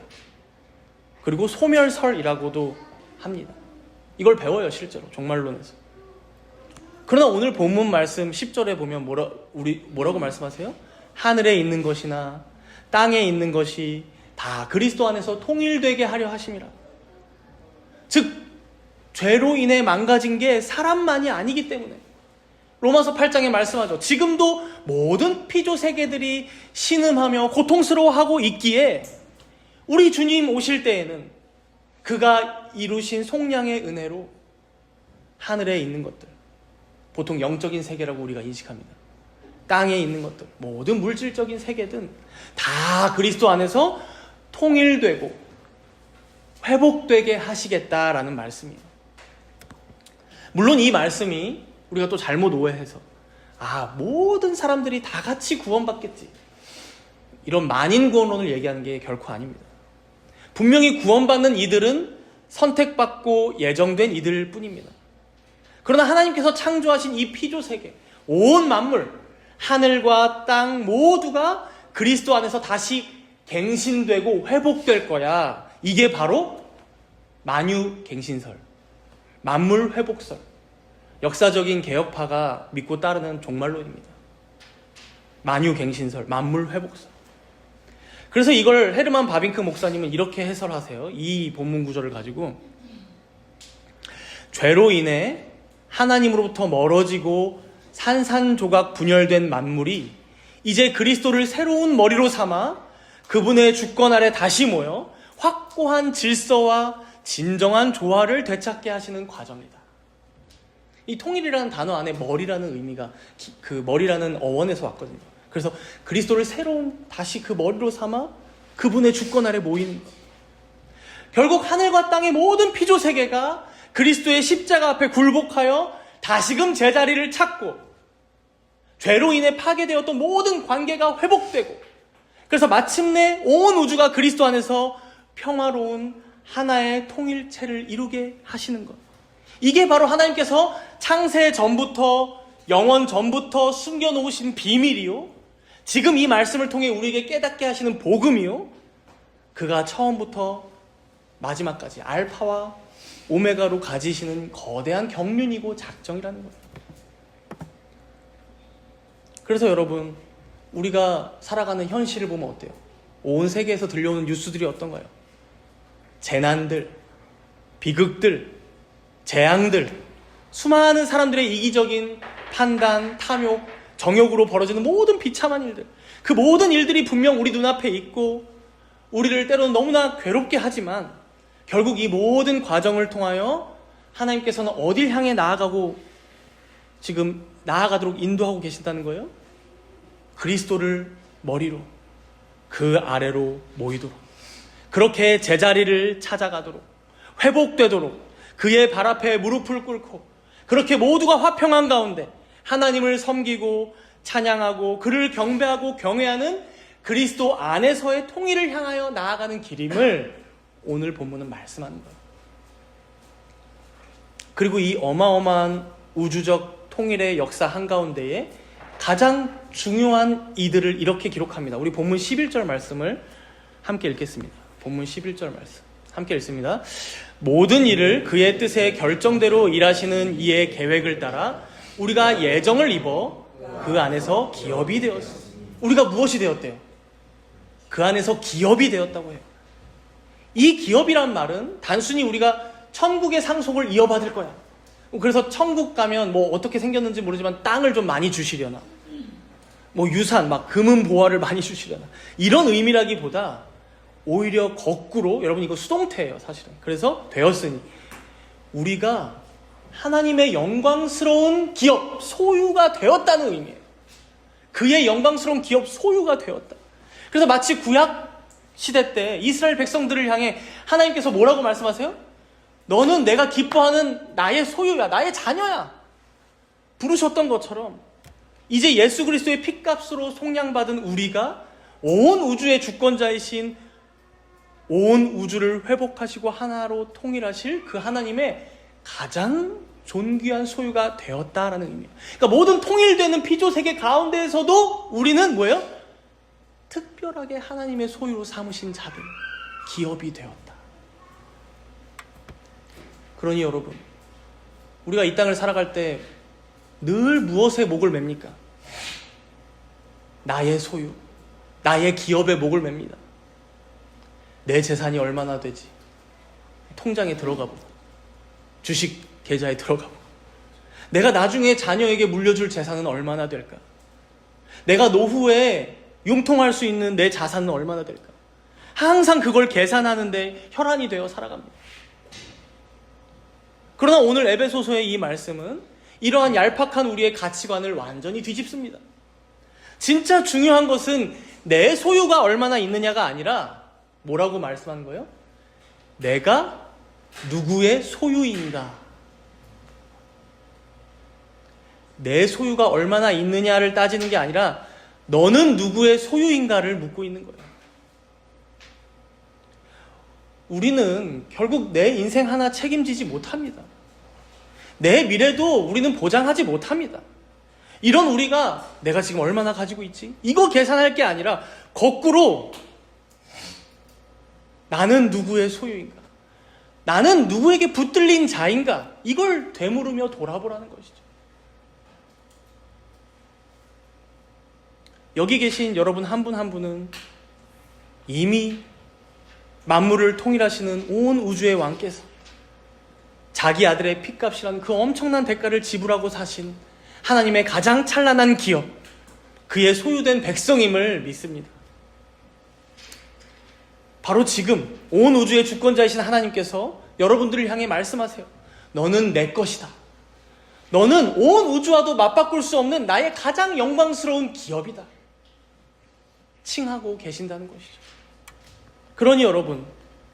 그리고 소멸설이라고도 합니다. 이걸 배워요, 실제로 종말론에서. 그러나 오늘 본문 말씀 10절에 보면 뭐라고 말씀하세요? 하늘에 있는 것이나 땅에 있는 것이 다 그리스도 안에서 통일되게 하려 하심이라. 즉 죄로 인해 망가진 게 사람만이 아니기 때문에, 로마서 8장에 말씀하죠. 지금도 모든 피조 세계들이 신음하며 고통스러워하고 있기에 우리 주님 오실 때에는 그가 이루신 속량의 은혜로 하늘에 있는 것들, 보통 영적인 세계라고 우리가 인식합니다. 땅에 있는 것들, 모든 물질적인 세계든 다 그리스도 안에서 통일되고 회복되게 하시겠다라는 말씀이에요. 물론 이 말씀이 우리가 또 잘못 오해해서 모든 사람들이 다 같이 구원받겠지, 이런 만인구원론을 얘기하는 게 결코 아닙니다. 분명히 구원받는 이들은 선택받고 예정된 이들 뿐입니다. 그러나 하나님께서 창조하신 이 피조세계, 온 만물, 하늘과 땅 모두가 그리스도 안에서 다시 갱신되고 회복될 거야. 이게 바로 만유갱신설, 만물회복설, 역사적인 개혁파가 믿고 따르는 종말론입니다. 만유갱신설, 만물회복설. 그래서 이걸 헤르만 바빙크 목사님은 이렇게 해설하세요. 이 본문 구절을 가지고 죄로 인해 하나님으로부터 멀어지고 산산조각 분열된 만물이 이제 그리스도를 새로운 머리로 삼아 그분의 주권 아래 다시 모여 확고한 질서와 진정한 조화를 되찾게 하시는 과정이다. 이 통일이라는 단어 안에 머리라는 의미가 그 머리라는 어원에서 왔거든요. 그래서 그리스도를 새로운 다시 그 머리로 삼아 그분의 주권 아래 모이는 것. 결국 하늘과 땅의 모든 피조 세계가 그리스도의 십자가 앞에 굴복하여 다시금 제자리를 찾고 죄로 인해 파괴되었던 모든 관계가 회복되고 그래서 마침내 온 우주가 그리스도 안에서 평화로운 하나의 통일체를 이루게 하시는 것. 이게 바로 하나님께서 창세 전부터 영원 전부터 숨겨놓으신 비밀이요, 지금 이 말씀을 통해 우리에게 깨닫게 하시는 복음이요, 그가 처음부터 마지막까지 알파와 오메가로 가지시는 거대한 경륜이고 작정이라는 거예요. 그래서 여러분, 우리가 살아가는 현실을 보면 어때요? 온 세계에서 들려오는 뉴스들이 어떤가요? 재난들, 비극들, 재앙들, 수많은 사람들의 이기적인 판단, 탐욕, 정욕으로 벌어지는 모든 비참한 일들, 그 모든 일들이 분명 우리 눈앞에 있고 우리를 때로는 너무나 괴롭게 하지만 결국 이 모든 과정을 통하여 하나님께서는 어딜 향해 나아가고 지금 나아가도록 인도하고 계신다는 거예요? 그리스도를 머리로 그 아래로 모이도록, 그렇게 제자리를 찾아가도록, 회복되도록 그의 발 앞에 무릎을 꿇고 그렇게 모두가 화평한 가운데 하나님을 섬기고 찬양하고 그를 경배하고 경외하는 그리스도 안에서의 통일을 향하여 나아가는 길임을 오늘 본문은 말씀하는 거예요. 그리고 이 어마어마한 우주적 통일의 역사 한가운데에 가장 중요한 이들을 이렇게 기록합니다. 우리 본문 11절 말씀을 함께 읽겠습니다. 본문 11절 말씀 함께 읽습니다. 모든 일을 그의 뜻에 결정대로 일하시는 이의 계획을 따라 우리가 예정을 입어 그 안에서 기업이 되었어. 우리가 무엇이 되었대요? 그 안에서 기업이 되었다고 해요. 이 기업이란 말은 단순히 우리가 천국의 상속을 이어받을 거야, 그래서 천국 가면 뭐 어떻게 생겼는지 모르지만 땅을 좀 많이 주시려나, 뭐 유산, 막 금은 보화를 많이 주시려나, 이런 의미라기보다 오히려 거꾸로, 여러분 이거 수동태예요 사실은. 그래서 되었으니 우리가 하나님의 영광스러운 기업, 소유가 되었다는 의미예요. 그의 영광스러운 기업, 소유가 되었다. 그래서 마치 구약 시대 때 이스라엘 백성들을 향해 하나님께서 뭐라고 말씀하세요? 너는 내가 기뻐하는 나의 소유야, 나의 자녀야 부르셨던 것처럼 이제 예수 그리스도의 핏값으로 속량받은 우리가 온 우주의 주권자이신, 온 우주를 회복하시고 하나로 통일하실 그 하나님의 가장 존귀한 소유가 되었다라는 의미예요. 그러니까 모든 통일되는 피조세계 가운데에서도 우리는 뭐예요? 특별하게 하나님의 소유로 삼으신 자들, 기업이 되었다. 그러니 여러분, 우리가 이 땅을 살아갈 때 늘 무엇에 목을 맵니까? 나의 소유, 나의 기업에 목을 맵니다. 내 재산이 얼마나 되지? 통장에 들어가 보고, 주식 계좌에 들어가 보고, 내가 나중에 자녀에게 물려줄 재산은 얼마나 될까? 내가 노후에 융통할 수 있는 내 자산은 얼마나 될까? 항상 그걸 계산하는데 혈안이 되어 살아갑니다. 그러나 오늘 에베소서의 이 말씀은 이러한 얄팍한 우리의 가치관을 완전히 뒤집습니다. 진짜 중요한 것은 내 소유가 얼마나 있느냐가 아니라 뭐라고 말씀하는 거예요? 내가 누구의 소유인가? 내 소유가 얼마나 있느냐를 따지는 게 아니라 너는 누구의 소유인가를 묻고 있는 거예요. 우리는 결국 내 인생 하나 책임지지 못합니다. 내 미래도 우리는 보장하지 못합니다. 이런 우리가 내가 지금 얼마나 가지고 있지? 이거 계산할 게 아니라 거꾸로 나는 누구의 소유인가? 나는 누구에게 붙들린 자인가? 이걸 되물으며 돌아보라는 것이죠. 여기 계신 여러분 한 분 한 분은 이미 만물을 통일하시는 온 우주의 왕께서 자기 아들의 핏값이라는 그 엄청난 대가를 지불하고 사신 하나님의 가장 찬란한 기업, 그의 소유된 백성임을 믿습니다. 바로 지금 온 우주의 주권자이신 하나님께서 여러분들을 향해 말씀하세요. 너는 내 것이다. 너는 온 우주와도 맞바꿀 수 없는 나의 가장 영광스러운 기업이다. 칭하고 계신다는 것이죠. 그러니 여러분,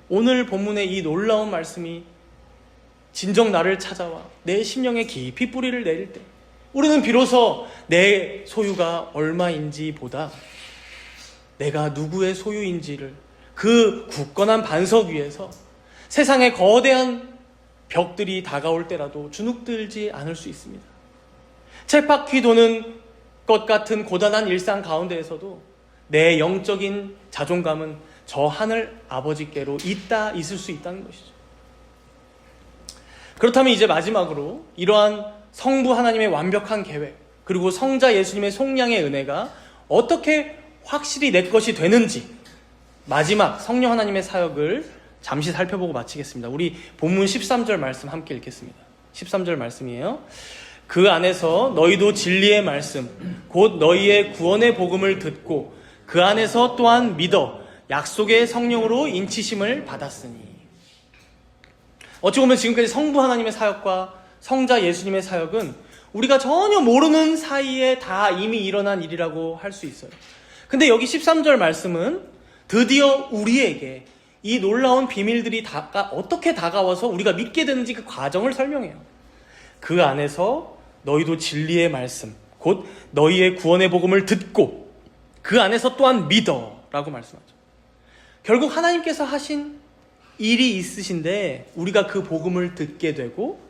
오늘 본문의 이 놀라운 말씀이 진정 나를 찾아와 내 심령에 깊이 뿌리를 내릴 때 우리는 비로소 내 소유가 얼마인지 보다 내가 누구의 소유인지를 그 굳건한 반석 위에서 세상의 거대한 벽들이 다가올 때라도 주눅들지 않을 수 있습니다. 쳇바퀴 도는 것 같은 고단한 일상 가운데에서도 내 영적인 자존감은 저 하늘 아버지께로 있을 수 있다는 것이죠. 그렇다면 이제 마지막으로 이러한 성부 하나님의 완벽한 계획, 그리고 성자 예수님의 속량의 은혜가 어떻게 확실히 내 것이 되는지 마지막 성령 하나님의 사역을 잠시 살펴보고 마치겠습니다. 우리 본문 13절 말씀 함께 읽겠습니다. 13절 말씀이에요. 그 안에서 너희도 진리의 말씀, 곧 너희의 구원의 복음을 듣고 그 안에서 또한 믿어 약속의 성령으로 인치심을 받았으니. 어찌 보면 지금까지 성부 하나님의 사역과 성자 예수님의 사역은 우리가 전혀 모르는 사이에 다 이미 일어난 일이라고 할 수 있어요. 근데 여기 13절 말씀은 드디어 우리에게 이 놀라운 비밀들이 어떻게 다가와서 우리가 믿게 되는지 그 과정을 설명해요. 그 안에서 너희도 진리의 말씀, 곧 너희의 구원의 복음을 듣고 그 안에서 또한 믿어 라고 말씀하죠. 결국 하나님께서 하신 일이 있으신데 우리가 그 복음을 듣게 되고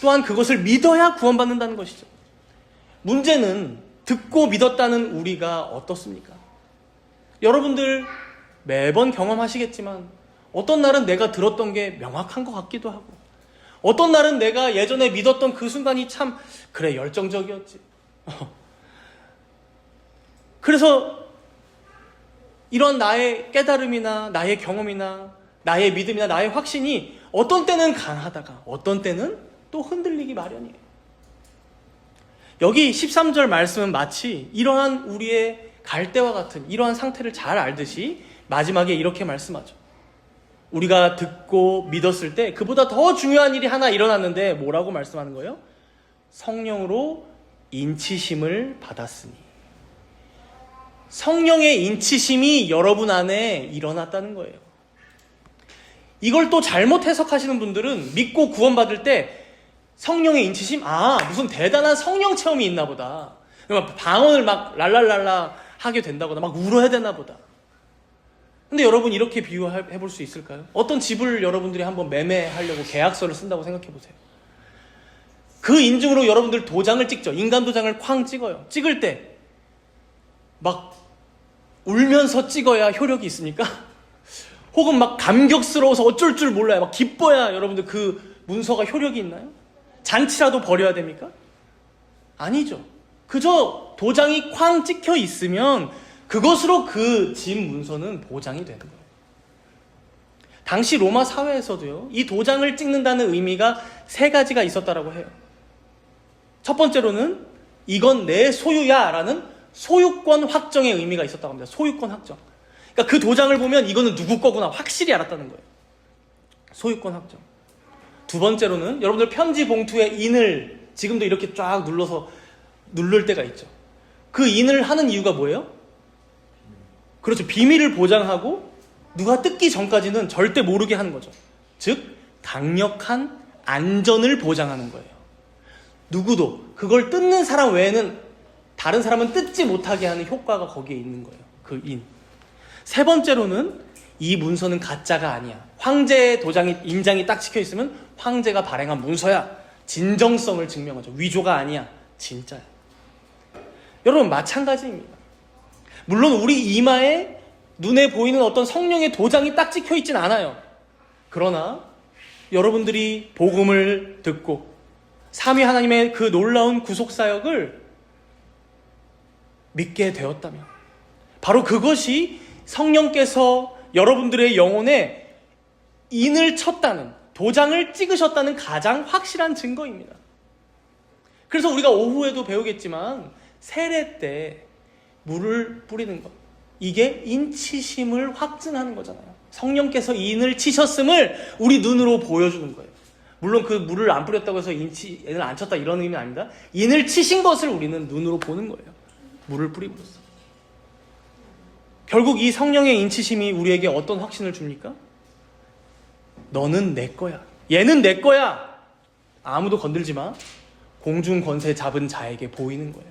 또한 그것을 믿어야 구원받는다는 것이죠. 문제는 듣고 믿었다는 우리가 어떻습니까? 여러분들 매번 경험하시겠지만 어떤 날은 내가 들었던 게 명확한 것 같기도 하고 어떤 날은 내가 예전에 믿었던 그 순간이 참 그래 열정적이었지. 그래서 이런 나의 깨달음이나 나의 경험이나 나의 믿음이나 나의 확신이 어떤 때는 강하다가 어떤 때는 또 흔들리기 마련이에요. 여기 13절 말씀은 마치 이러한 우리의 갈대와 같은 이러한 상태를 잘 알듯이 마지막에 이렇게 말씀하죠. 우리가 듣고 믿었을 때 그보다 더 중요한 일이 하나 일어났는데 뭐라고 말씀하는 거예요? 성령으로 인치심을 받았으니. 성령의 인치심이 여러분 안에 일어났다는 거예요. 이걸 또 잘못 해석하시는 분들은 믿고 구원받을 때 성령의 인치심? 무슨 대단한 성령 체험이 있나 보다. 방언을 막 랄랄랄라 하게 된다거나 막 울어야 되나 보다. 근데 여러분 이렇게 비유해 볼 수 있을까요? 어떤 집을 여러분들이 한번 매매하려고 계약서를 쓴다고 생각해 보세요. 그 인증으로 여러분들 도장을 찍죠. 인간 도장을 쾅 찍어요. 찍을 때 막 울면서 찍어야 효력이 있습니까? 혹은 막 감격스러워서 어쩔 줄 몰라요. 막 기뻐야 여러분들 그 문서가 효력이 있나요? 잔치라도 벌여야 됩니까? 아니죠. 그저 도장이 쾅 찍혀 있으면 그것으로 그 집 문서는 보장이 되는 거예요. 당시 로마 사회에서도요, 이 도장을 찍는다는 의미가 3가지가 있었다라고 해요. 첫 번째로는 이건 내 소유야 라는 소유권 확정의 의미가 있었다고 합니다. 소유권 확정. 그러니까 그 도장을 보면 이거는 누구 거구나 확실히 알았다는 거예요. 소유권 확정. 두 번째로는 여러분들 편지 봉투에 인을 지금도 이렇게 쫙 눌러서 누를 때가 있죠. 그 인을 하는 이유가 뭐예요? 그렇죠. 비밀을 보장하고 누가 뜯기 전까지는 절대 모르게 하는 거죠. 즉 강력한 안전을 보장하는 거예요. 누구도 그걸 뜯는 사람 외에는 다른 사람은 뜯지 못하게 하는 효과가 거기에 있는 거예요. 그 인. 세 번째로는 이 문서는 가짜가 아니야. 황제의 인장이 딱 찍혀 있으면 황제가 발행한 문서야. 진정성을 증명하죠. 위조가 아니야. 진짜야. 여러분 마찬가지입니다. 물론 우리 이마에 눈에 보이는 어떤 성령의 도장이 딱 찍혀 있진 않아요. 그러나 여러분들이 복음을 듣고 삼위 하나님의 그 놀라운 구속사역을 믿게 되었다면 바로 그것이 성령께서 여러분들의 영혼에 인을 쳤다는, 도장을 찍으셨다는 가장 확실한 증거입니다. 그래서 우리가 오후에도 배우겠지만 세례 때 물을 뿌리는 것, 이게 인치심을 확증하는 거잖아요. 성령께서 인을 치셨음을 우리 눈으로 보여주는 거예요. 물론 그 물을 안 뿌렸다고 해서 인을 안 쳤다 이런 의미는 아닙니다. 인을 치신 것을 우리는 눈으로 보는 거예요. 물을 뿌림으로써. 결국 이 성령의 인치심이 우리에게 어떤 확신을 줍니까? 너는 내 거야. 얘는 내 거야. 아무도 건들지 마. 공중 권세 잡은 자에게 보이는 거예요.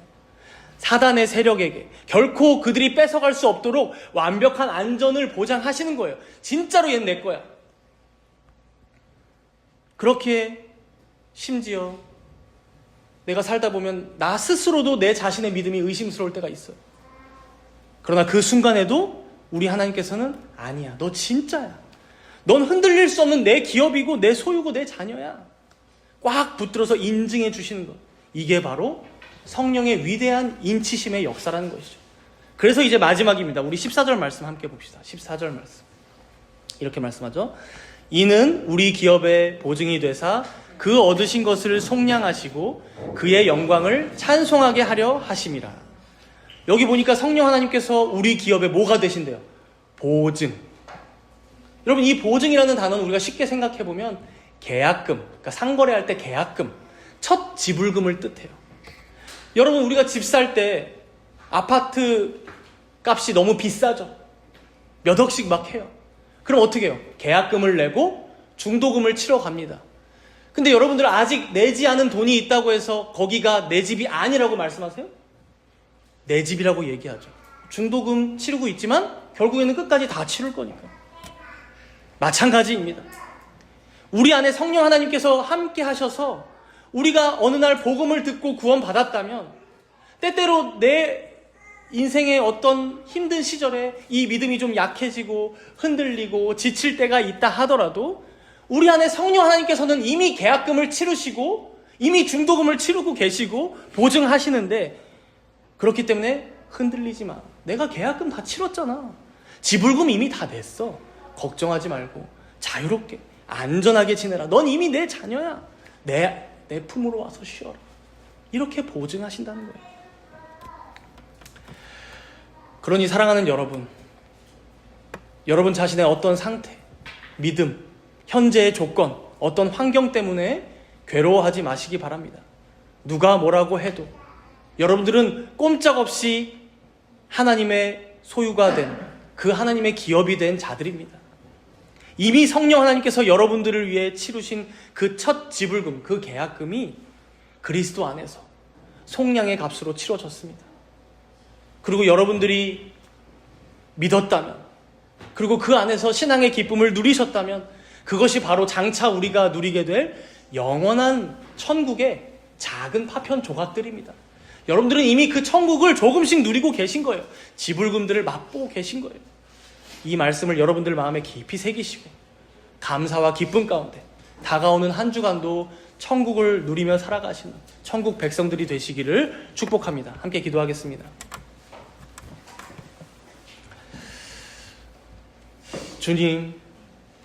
사단의 세력에게 결코 그들이 뺏어갈 수 없도록 완벽한 안전을 보장하시는 거예요. 진짜로 얘는 내 거야. 그렇게 심지어 내가 살다 보면 나 스스로도 내 자신의 믿음이 의심스러울 때가 있어요. 그러나 그 순간에도 우리 하나님께서는 아니야, 너 진짜야. 넌 흔들릴 수 없는 내 기업이고 내 소유고 내 자녀야. 꽉 붙들어서 인증해 주시는 것. 이게 바로 성령의 위대한 인치심의 역사라는 것이죠. 그래서 이제 마지막입니다. 우리 14절 말씀 함께 봅시다. 14절 말씀. 이렇게 말씀하죠. 이는 우리 기업의 보증이 되사 그 얻으신 것을 속량하시고 그의 영광을 찬송하게 하려 하심이라. 여기 보니까 성령 하나님께서 우리 기업의 뭐가 되신대요? 보증. 여러분, 이 보증이라는 단어는 우리가 쉽게 생각해보면 계약금, 그러니까 상거래할 때 계약금, 첫 지불금을 뜻해요. 여러분, 우리가 집 살 때 아파트 값이 너무 비싸죠. 몇 억씩 막 해요. 그럼 어떻게 해요? 계약금을 내고 중도금을 치러 갑니다. 근데 여러분들 아직 내지 않은 돈이 있다고 해서 거기가 내 집이 아니라고 말씀하세요? 내 집이라고 얘기하죠. 중도금 치르고 있지만 결국에는 끝까지 다 치를 거니까. 마찬가지입니다. 우리 안에 성령 하나님께서 함께 하셔서 우리가 어느 날 복음을 듣고 구원받았다면 때때로 내 인생의 어떤 힘든 시절에 이 믿음이 좀 약해지고 흔들리고 지칠 때가 있다 하더라도 우리 안에 성령 하나님께서는 이미 계약금을 치르시고 이미 중도금을 치르고 계시고 보증하시는데, 그렇기 때문에 흔들리지 마. 내가 계약금 다 치렀잖아. 지불금 이미 다 냈어. 걱정하지 말고 자유롭게 안전하게 지내라. 넌 이미 내 자녀야. 내 품으로 와서 쉬어라. 이렇게 보증하신다는 거예요. 그러니 사랑하는 여러분 자신의 어떤 상태, 믿음, 현재의 조건, 어떤 환경 때문에 괴로워하지 마시기 바랍니다. 누가 뭐라고 해도 여러분들은 꼼짝없이 하나님의 소유가 된, 그 하나님의 기업이 된 자들입니다. 이미 성령 하나님께서 여러분들을 위해 치르신 그 첫 지불금, 그 계약금이 그리스도 안에서 속량의 값으로 치러졌습니다. 그리고 여러분들이 믿었다면, 그리고 그 안에서 신앙의 기쁨을 누리셨다면 그것이 바로 장차 우리가 누리게 될 영원한 천국의 작은 파편 조각들입니다. 여러분들은 이미 그 천국을 조금씩 누리고 계신 거예요. 지불금들을 맛보고 계신 거예요. 이 말씀을 여러분들 마음에 깊이 새기시고 감사와 기쁨 가운데 다가오는 한 주간도 천국을 누리며 살아가시는 천국 백성들이 되시기를 축복합니다. 함께 기도하겠습니다. 주님,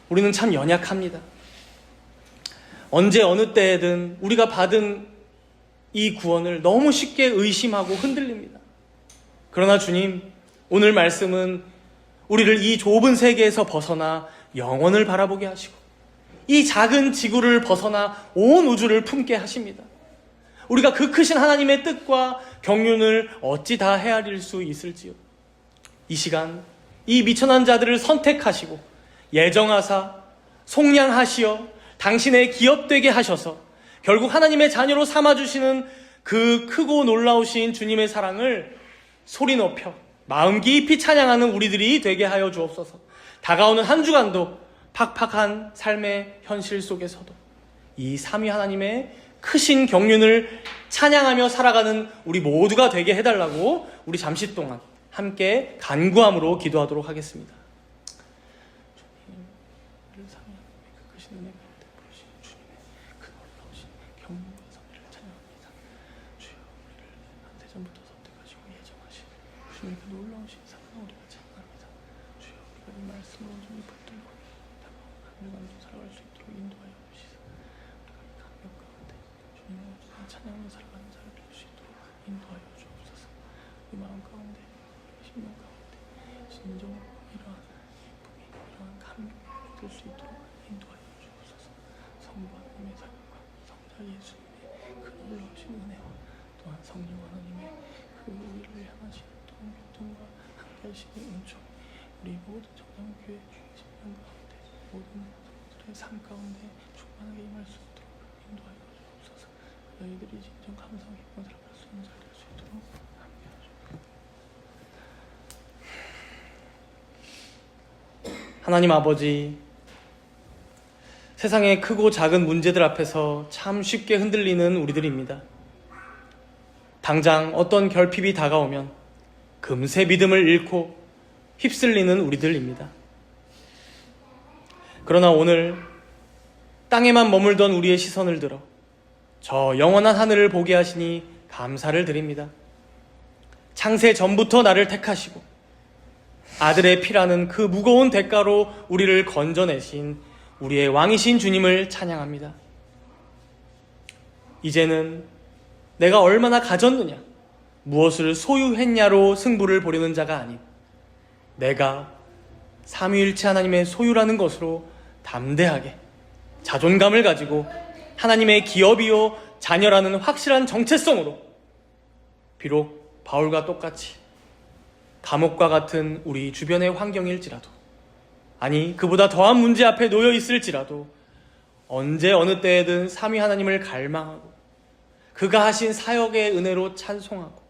우리는 참 연약합니다. 언제 어느 때에든 우리가 받은 이 구원을 너무 쉽게 의심하고 흔들립니다. 그러나 주님, 오늘 말씀은 우리를 이 좁은 세계에서 벗어나 영원을 바라보게 하시고 이 작은 지구를 벗어나 온 우주를 품게 하십니다. 우리가 그 크신 하나님의 뜻과 경륜을 어찌 다 헤아릴 수 있을지요. 이 시간 이 미천한 자들을 선택하시고 예정하사 속량하시어 당신의 기업되게 하셔서 결국 하나님의 자녀로 삼아주시는 그 크고 놀라우신 주님의 사랑을 소리 높여 마음 깊이 찬양하는 우리들이 되게 하여 주옵소서. 다가오는 한 주간도 팍팍한 삶의 현실 속에서도 이 삼위 하나님의 크신 경륜을 찬양하며 살아가는 우리 모두가 되게 해달라고 우리 잠시 동안 함께 간구함으로 기도하도록 하겠습니다. 주님, 그 크신 은혜 가운데 부르신 주님의 그 놀라우신 경륜과 섭리를 찬양합니다. 주여, 우리를 한세전부터 선택하시고 예정하신 주님의 그 놀라우신 사랑을 우리가 찬양합니다. 주여, 우리가 이 말씀으로 좀 붙들고 다가온 하늘과 살아갈 수 있도록 인도하여 주시사 우리가 이 감격 가운데 주님의 찬양으로 살아가는 자를 될 수 있도록 인도하여 주옵소서. 이 마음 가운데 심령 가운데 진정으로 이러한 기쁨이 이러한 감격이 될 수 있도록 인도하여 주옵소서. 성부 하나님의 사랑과 성자 예수님의 그 놀라우신 은혜와 또한 성령 하나님의 그 우리를 향하신 동교통과 함께하시는 은총이 우리 모든 정당교회 심령 가운데 모든 성도들의 삶 가운데 충만하게 임할 수 있도록 인도하여 주옵소서. 너희들이 진정 감사하게 입고 살아갈 수 있는 잘 될 수 있도록 하나님 아버지, 세상의 크고 작은 문제들 앞에서 참 쉽게 흔들리는 우리들입니다. 당장 어떤 결핍이 다가오면 금세 믿음을 잃고 휩쓸리는 우리들입니다. 그러나 오늘 땅에만 머물던 우리의 시선을 들어 저 영원한 하늘을 보게 하시니 감사를 드립니다. 창세 전부터 나를 택하시고 아들의 피라는 그 무거운 대가로 우리를 건져내신 우리의 왕이신 주님을 찬양합니다. 이제는 내가 얼마나 가졌느냐, 무엇을 소유했냐로 승부를 보려는 자가 아닌 내가 삼위일체 하나님의 소유라는 것으로 담대하게 자존감을 가지고 하나님의 기업이요 자녀라는 확실한 정체성으로 비록 바울과 똑같이 감옥과 같은 우리 주변의 환경일지라도, 아니 그보다 더한 문제 앞에 놓여 있을지라도 언제 어느 때에든 삼위 하나님을 갈망하고 그가 하신 사역의 은혜로 찬송하고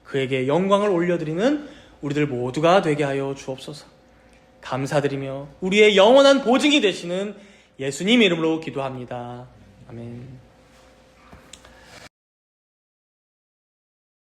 그에게 영광을 올려드리는 우리들 모두가 되게 하여 주옵소서. 감사드리며 우리의 영원한 보증이 되시는 예수님 이름으로 기도합니다. 아멘.